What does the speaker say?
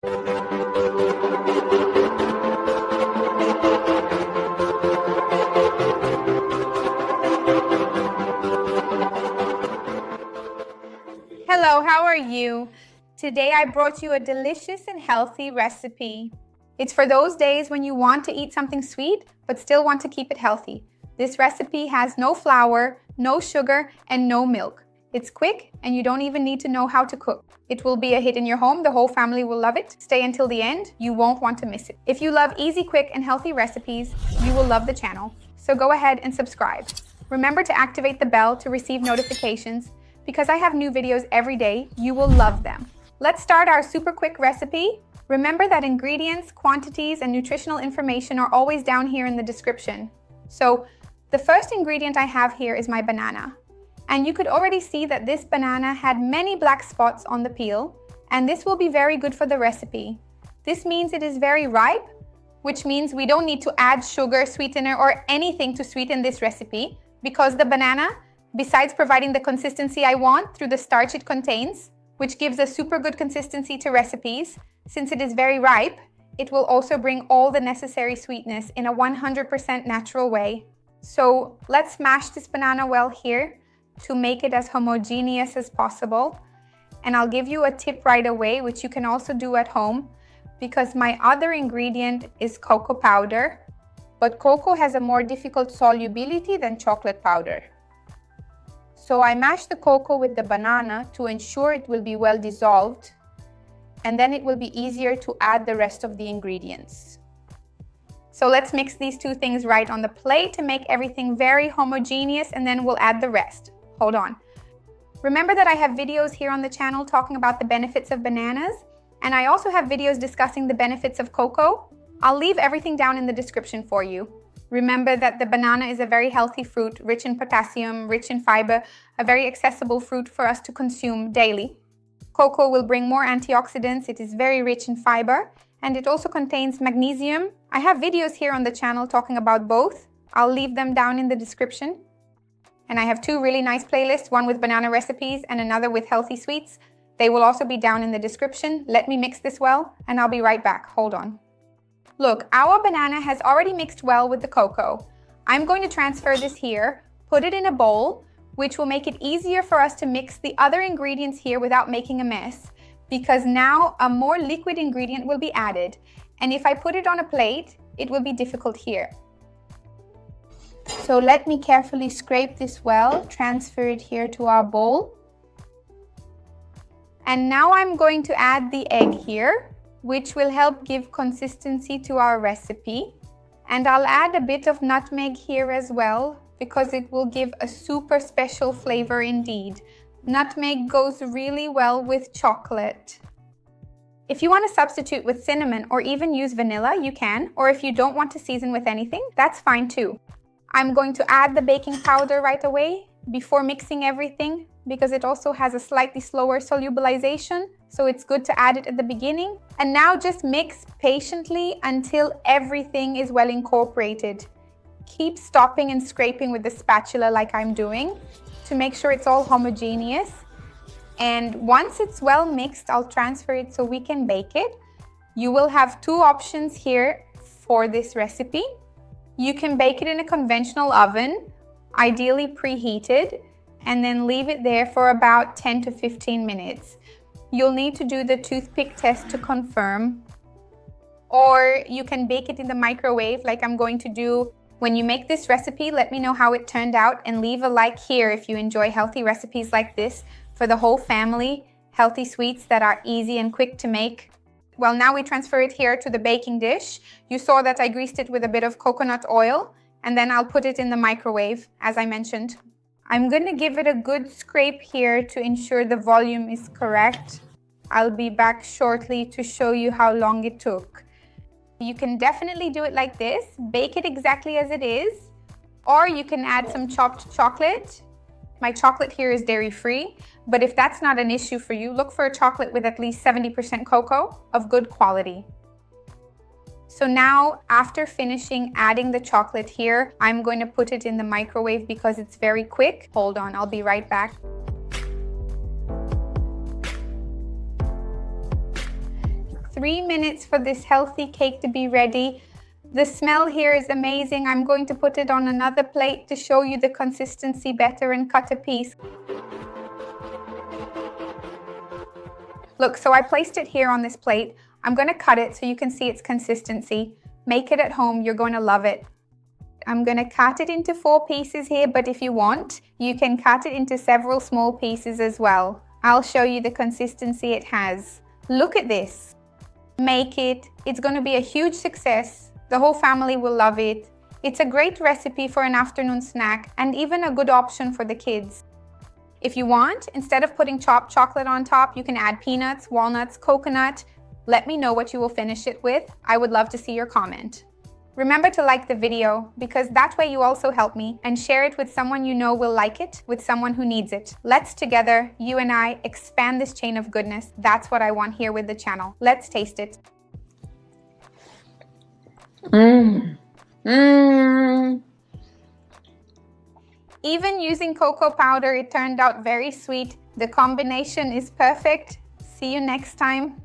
Hello, how are you? Today I brought you a delicious and healthy recipe. It's for those days when you want to eat something sweet, but still want to keep it healthy. This recipe has no flour, no sugar, and no milk. It's quick, and you don't even need to know how to cook. It will be a hit in your home. The whole family will love it. Stay until the end. You won't want to miss it. If you love easy, quick, and healthy recipes, you will love the channel. So go ahead and subscribe. Remember to activate the bell to receive notifications. Because I have new videos every day, you will love them. Let's start our super quick recipe. Remember that ingredients, quantities, and nutritional information are always down here in the description. So the first ingredient I have here is my banana. And you could already see that this banana had many black spots on the peel, and this will be very good for the recipe. This means it is very ripe, which means we don't need to add sugar, sweetener, or anything to sweeten this recipe, because the banana, besides providing the consistency I want through the starch it contains, which gives a super good consistency to recipes, since it is very ripe, it will also bring all the necessary sweetness in a 100% natural way. So let's mash this banana well here to make it as homogeneous as possible. And I'll give you a tip right away, which you can also do at home, because my other ingredient is cocoa powder, but cocoa has a more difficult solubility than chocolate powder. So I mash the cocoa with the banana to ensure it will be well dissolved, and then it will be easier to add the rest of the ingredients. So let's mix these two things right on the plate to make everything very homogeneous, and then we'll add the rest. Hold on. Remember that I have videos here on the channel talking about the benefits of bananas, and I also have videos discussing the benefits of cocoa. I'll leave everything down in the description for you. Remember that the banana is a very healthy fruit, rich in potassium, rich in fiber, a very accessible fruit for us to consume daily. Cocoa will bring more antioxidants, it is very rich in fiber, and it also contains magnesium. I have videos here on the channel talking about both. I'll leave them down in the description. And I have two really nice playlists, one with banana recipes and another with healthy sweets. They will also be down in the description. Let me mix this well, and I'll be right back. Hold on. Look, our banana has already mixed well with the cocoa. I'm going to transfer this here, put it in a bowl, which will make it easier for us to mix the other ingredients here without making a mess, because now a more liquid ingredient will be added. And if I put it on a plate, it will be difficult here. So let me carefully scrape this well, transfer it here to our bowl. And now I'm going to add the egg here, which will help give consistency to our recipe. And I'll add a bit of nutmeg here as well, because it will give a super special flavor indeed. Nutmeg goes really well with chocolate. If you want to substitute with cinnamon or even use vanilla, you can, or if you don't want to season with anything, that's fine too. I'm going to add the baking powder right away before mixing everything, because it also has a slightly slower solubilization, so it's good to add it at the beginning. And now just mix patiently until everything is well incorporated. Keep stopping and scraping with the spatula like I'm doing to make sure it's all homogeneous. And once it's well mixed, I'll transfer it so we can bake it. You will have two options here for this recipe. You can bake it in a conventional oven, ideally preheated, and then leave it there for about 10 to 15 minutes. You'll need to do the toothpick test to confirm. Or you can bake it in the microwave like I'm going to do. When you make this recipe, let me know how it turned out, and leave a like here if you enjoy healthy recipes like this for the whole family, healthy sweets that are easy and quick to make. Well, now we transfer it here to the baking dish. You saw that I greased it with a bit of coconut oil, and then I'll put it in the microwave, as I mentioned. I'm going to give it a good scrape here to ensure the volume is correct. I'll be back shortly to show you how long it took. You can definitely do it like this, bake it exactly as it is, or you can add some chopped chocolate. My chocolate here is dairy-free, but if that's not an issue for you, look for a chocolate with at least 70% cocoa of good quality. So now, after finishing adding the chocolate here, I'm going to put it in the microwave because it's very quick. Hold on, I'll be right back. 3 minutes for this healthy cake to be ready. The smell here is amazing. I'm going to put it on another plate to show you the consistency better and cut a piece. Look, so I placed it here on this plate. I'm going to cut it so you can see its consistency. Make it at home, you're going to love it. I'm going to cut it into 4 pieces here, but if you want, you can cut it into several small pieces as well. I'll show you the consistency it has. Look at this. Make it. It's going to be a huge success. The whole family will love it. It's a great recipe for an afternoon snack and even a good option for the kids. If you want, instead of putting chopped chocolate on top, you can add peanuts, walnuts, coconut. Let me know what you will finish it with. I would love to see your comment. Remember to like the video because that way you also help me, and share it with someone you know will like it, with someone who needs it. Let's together, you and I, expand this chain of goodness. That's what I want here with the channel. Let's taste it. Even using cocoa powder, it turned out very sweet. The combination is perfect. See you next time.